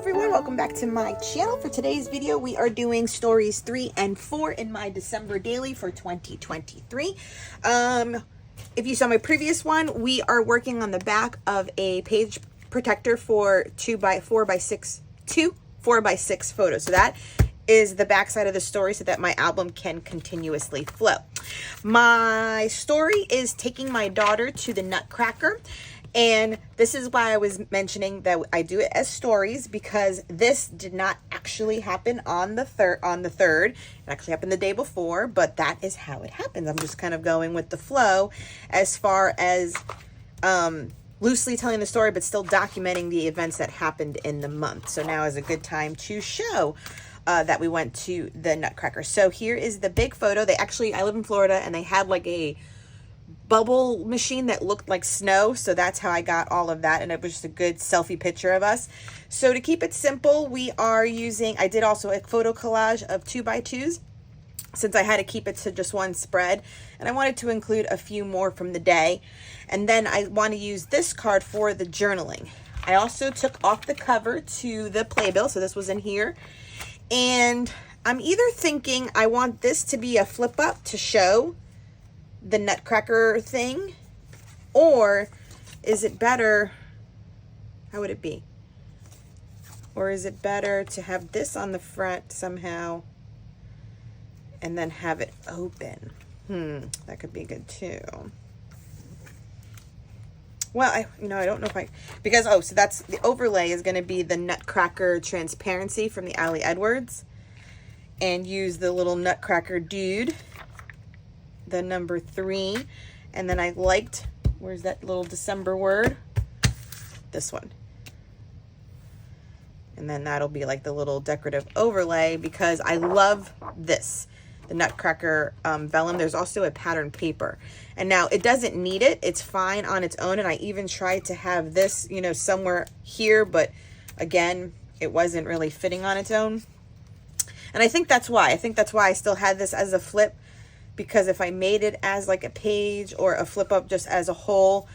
everyone, welcome back to my channel. For today's video, we are doing stories 3 and 4 in my December daily for 2023. If you saw my previous one, we are working on the back of a page protector for 4x6 photos. So that is the back side of the story so that my album can continuously flow. My story is taking my daughter to the Nutcracker. And this is why I was mentioning that I do it as stories, because this did not actually happen on the third. It actually happened the day before, but that is how it happens. I'm just kind of going with the flow as far as loosely telling the story, but still documenting the events that happened in the month. So now is a good time to show that we went to the Nutcracker. So here is the big photo. I live in Florida, and they had like a bubble machine that looked like snow, so that's how I got all of that, and it was just a good selfie picture of us. So to keep it simple, I did also a photo collage of 2x2s since I had to keep it to just one spread, and I wanted to include a few more from the day. And then I want to use this card for the journaling. I also took off the cover to the playbill, so this was in here, and I'm either thinking I want this to be a flip up to show the Nutcracker thing, or is it better, how would it be? Or is it better to have this on the front somehow and then have it open? That could be good too. Well, I don't know if so that's the overlay is going to be the Nutcracker transparency from the Ali Edwards, and use the little Nutcracker dude, the number 3, and then I liked, where's that little December word? This one. And then that'll be like the little decorative overlay, because I love this, the Nutcracker vellum. There's also a pattern paper, and now it doesn't need it. It's fine on its own, and I even tried to have this, somewhere here, but again, it wasn't really fitting on its own. And I think that's why I still had this as a flip, because if I made it as like a page or a flip up just as a whole,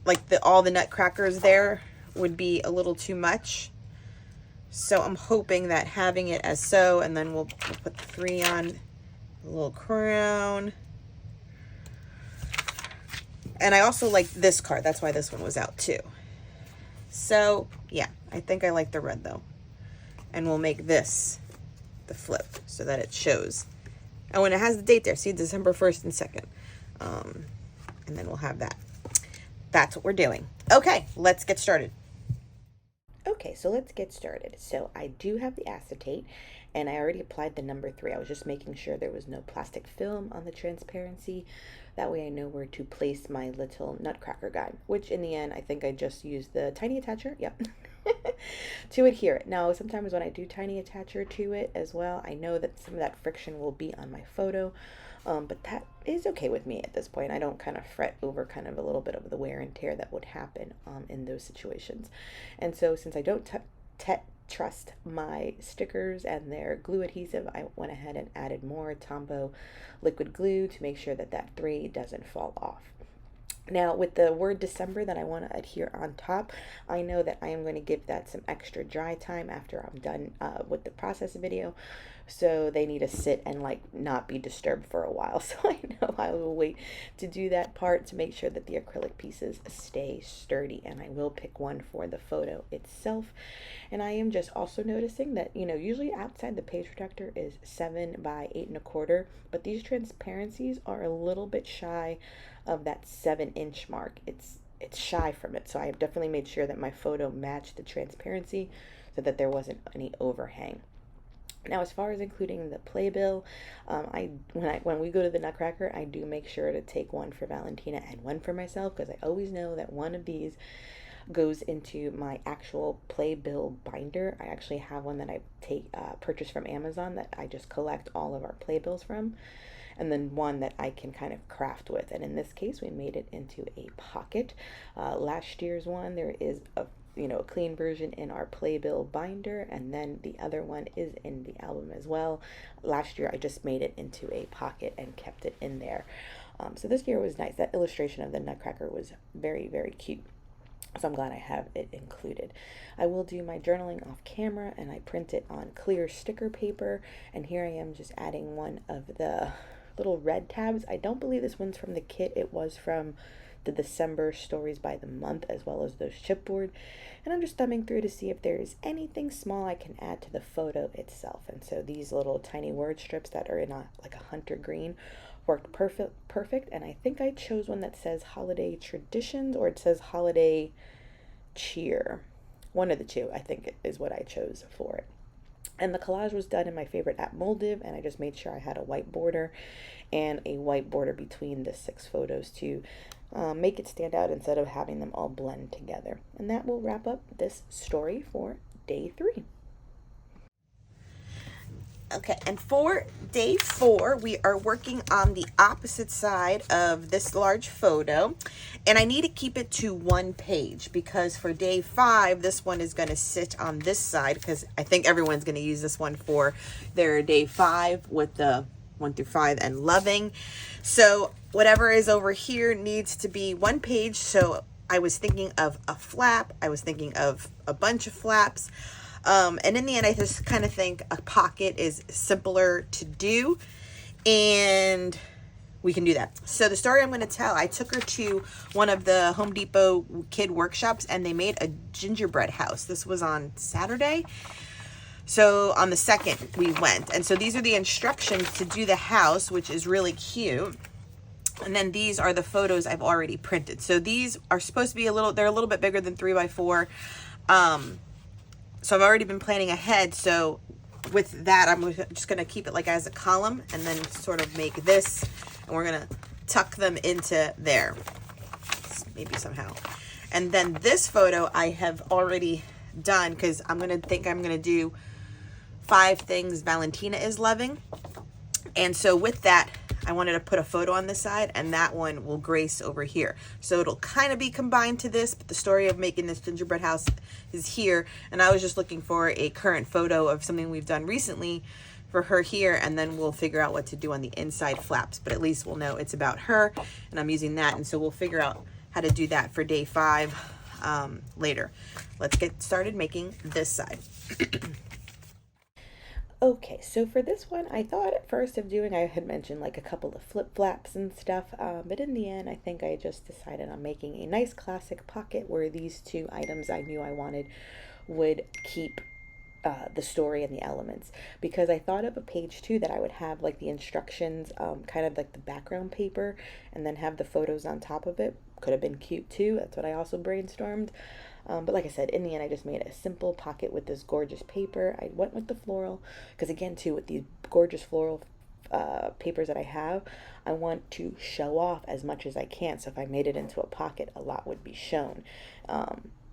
like all the Nutcrackers there would be a little too much. So I'm hoping that having it as so, and then we'll put the 3 on, a little crown. And I also like this card. That's why this one was out too. So yeah, I think I like the red though. And we'll make this the flip so that it shows. And when it has the date there, see, December 1st and 2nd. And then we'll have that. That's what we're doing. Okay, let's get started. Okay, so let's get started. So I do have the acetate, and I already applied the number 3. I was just making sure there was no plastic film on the transparency. That way I know where to place my little Nutcracker guy, which in the end, I think I just used the tiny attacher. Yep. To adhere it. Now, sometimes when I do tiny attacher to it as well, I know that some of that friction will be on my photo, but that is okay with me at this point. I don't kind of fret over kind of a little bit of the wear and tear that would happen in those situations. And so since I don't trust my stickers and their glue adhesive, I went ahead and added more Tombow liquid glue to make sure that that 3 doesn't fall off. Now, with the word December that I want to adhere on top, I know that I am going to give that some extra dry time after I'm done with the process video. So they need to sit and not be disturbed for a while. So I know I will wait to do that part to make sure that the acrylic pieces stay sturdy. And I will pick one for the photo itself. And I am just also noticing that, usually outside the page protector is 7 by 8 1/4, but these transparencies are a little bit shy of that 7-inch mark. It's shy from it. So I have definitely made sure that my photo matched the transparency so that there wasn't any overhang. Now, as far as including the playbill, when we go to the Nutcracker, I do make sure to take one for Valentina and one for myself, because I always know that one of these goes into my actual playbill binder. I actually have one that I purchased from Amazon that I just collect all of our playbills from, and then one that I can kind of craft with. And in this case, we made it into a pocket. Last year's one, there is a clean version in our playbill binder, and then the other one is in the album as well. Last year I just made it into a pocket and kept it in there. So this year was nice. That illustration of the Nutcracker was very, very cute. So I'm glad I have it included. I will do my journaling off camera, and I print it on clear sticker paper. And here I am just adding one of the little red tabs. I don't believe this one's from the kit. It was from the December stories by the month, as well as those chipboard. And I'm just thumbing through to see if there is anything small I can add to the photo itself. And so these little tiny word strips that are in like a hunter green worked perfect. And I think I chose one that says holiday traditions, or it says holiday cheer. One of the two, I think, is what I chose for it. And the collage was done in my favorite app, Moldiv, and I just made sure I had a white border and a white border between the 6 photos to make it stand out instead of having them all blend together. And that will wrap up this story for day 3. Okay, and for day 4, we are working on the opposite side of this large photo, and I need to keep it to 1 page because for day 5, this one is going to sit on this side because I think everyone's going to use this one for their day 5 with the 1 through 5 and loving. So whatever is over here needs to be 1 page. So I was thinking of a flap. I was thinking of a bunch of flaps. And in the end, I just kind of think a pocket is simpler to do, and we can do that. So the story I'm going to tell, I took her to one of the Home Depot kid workshops, and they made a gingerbread house. This was on Saturday. So on the 2nd, we went. And so these are the instructions to do the house, which is really cute. And then these are the photos I've already printed. So these are supposed to be they're a little bit bigger than 3x4. So I've already been planning ahead. So with that, I'm just going to keep it like as a column and then sort of make this, and we're going to tuck them into there, maybe somehow. And then this photo I have already done because I'm going to do 5 things Valentina is loving. And so with that, I wanted to put a photo on this side, and that one will grace over here. So it'll kind of be combined to this, but the story of making this gingerbread house is here. And I was just looking for a current photo of something we've done recently for her here, and then we'll figure out what to do on the inside flaps. But at least we'll know it's about her, and I'm using that. And so we'll figure out how to do that for day 5 later. Let's get started making this side. Okay, so for this one, I thought at first of doing, I had mentioned like a couple of flip flaps and stuff, but in the end, I think I just decided on making a nice classic pocket where these 2 items I knew I wanted would keep the story and the elements, because I thought of a page too that I would have like the instructions, kind of like the background paper, and then have the photos on top of it. Could have been cute too. That's what I also brainstormed. But like I said, in the end, I just made a simple pocket with this gorgeous paper. I went with the floral because, again, too, with these gorgeous floral papers that I have, I want to show off as much as I can. So if I made it into a pocket, a lot would be shown,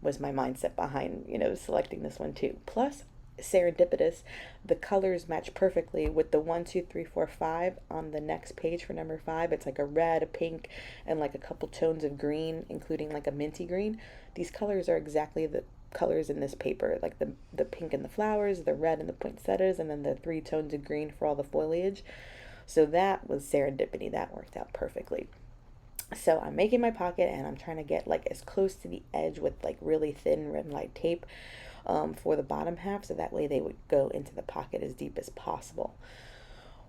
was my mindset behind, selecting this one too. Plus, serendipitous, the colors match perfectly with the 1, 2, 3, 4, 5 on the next page for number 5. It's like a red, a pink, and like a couple tones of green, including like a minty green. These colors are exactly the colors in this paper, like the pink in the flowers, the red in the poinsettias, and then the 3 tones of green for all the foliage. So that was serendipity. That worked out perfectly. So I'm making my pocket, and I'm trying to get like as close to the edge with like really thin red light tape for the bottom half, so that way they would go into the pocket as deep as possible.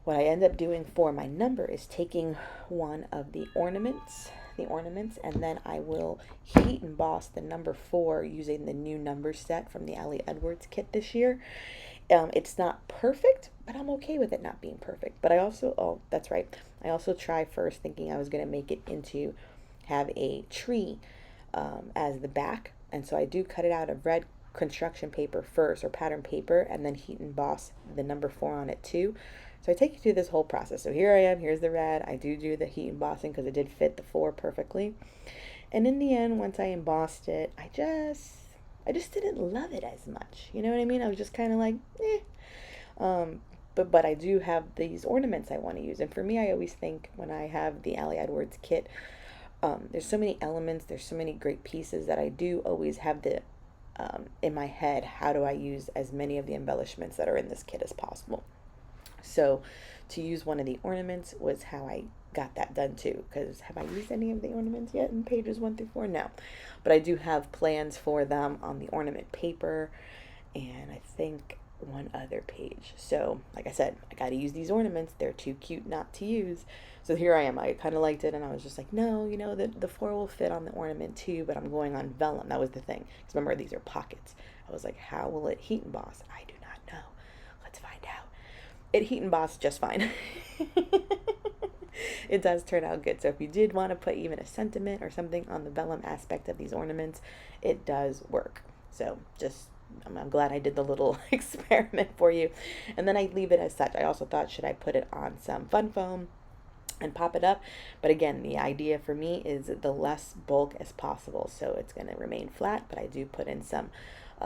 What I end up doing for my number is taking one of the ornaments, and then I will heat emboss the number 4 using the new number set from the Allie Edwards kit this year. It's not perfect, but I'm okay with it not being perfect. But I also, that's right, I also tried first thinking I was going to make it into, have a tree as the back. And so I do cut it out of red construction paper first, or pattern paper, and then heat emboss the number 4 on it too. So I take you through this whole process. So here I am, here's the red. I do the heat embossing because it did fit the 4 perfectly. And in the end, once I embossed it, I just didn't love it as much. You know what I mean? I was just kind of like, But I do have these ornaments I want to use. And for me, I always think when I have the Allie Edwards kit, there's so many elements, there's so many great pieces that I do always have in my head, how do I use as many of the embellishments that are in this kit as possible. So to use one of the ornaments was how I got that done too, because have I used any of the ornaments yet in pages 1 through 4? No, but I do have plans for them on the ornament paper, and I think one other page. So like I said, I got to use these ornaments. They're too cute not to use. So here I am. I kind of liked it, and I was just like, no, you know, the 4 will fit on the ornament too, but I'm going on vellum. That was the thing. Because remember, these are pockets. I was like, how will it heat emboss? I do not know. Let's find out. It heat embossed just fine. It does turn out good. So if you did want to put even a sentiment or something on the vellum aspect of these ornaments, it does work. So just, I'm glad I did the little experiment for you. And then I leave it as such. I also thought, should I put it on some fun foam and pop it up? But again, the idea for me is the less bulk as possible. So it's going to remain flat, but I do put in some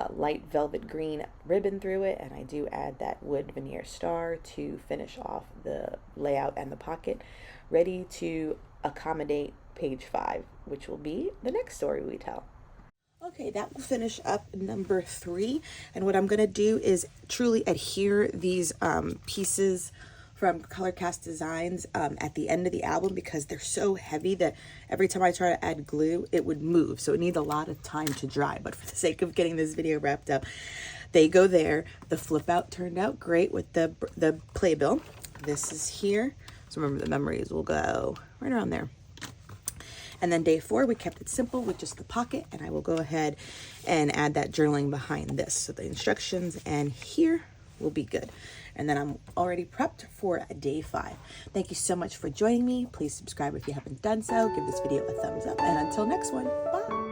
light velvet green ribbon through it, and I do add that wood veneer star to finish off the layout and the pocket, ready to accommodate page 5, which will be the next story we tell. Okay, that will finish up number 3, and what I'm going to do is truly adhere these pieces from Color Cast Designs at the end of the album, because they're so heavy that every time I try to add glue, it would move. So it needs a lot of time to dry. But for the sake of getting this video wrapped up, they go there. The flip out turned out great with the playbill. This is here. So remember, the memories will go right around there. And then day 4, we kept it simple with just the pocket, and I will go ahead and add that journaling behind this. So the instructions and here will be good. And then I'm already prepped for day 5. Thank you so much for joining me. Please subscribe if you haven't done so. Give this video a thumbs up. And until next one, bye.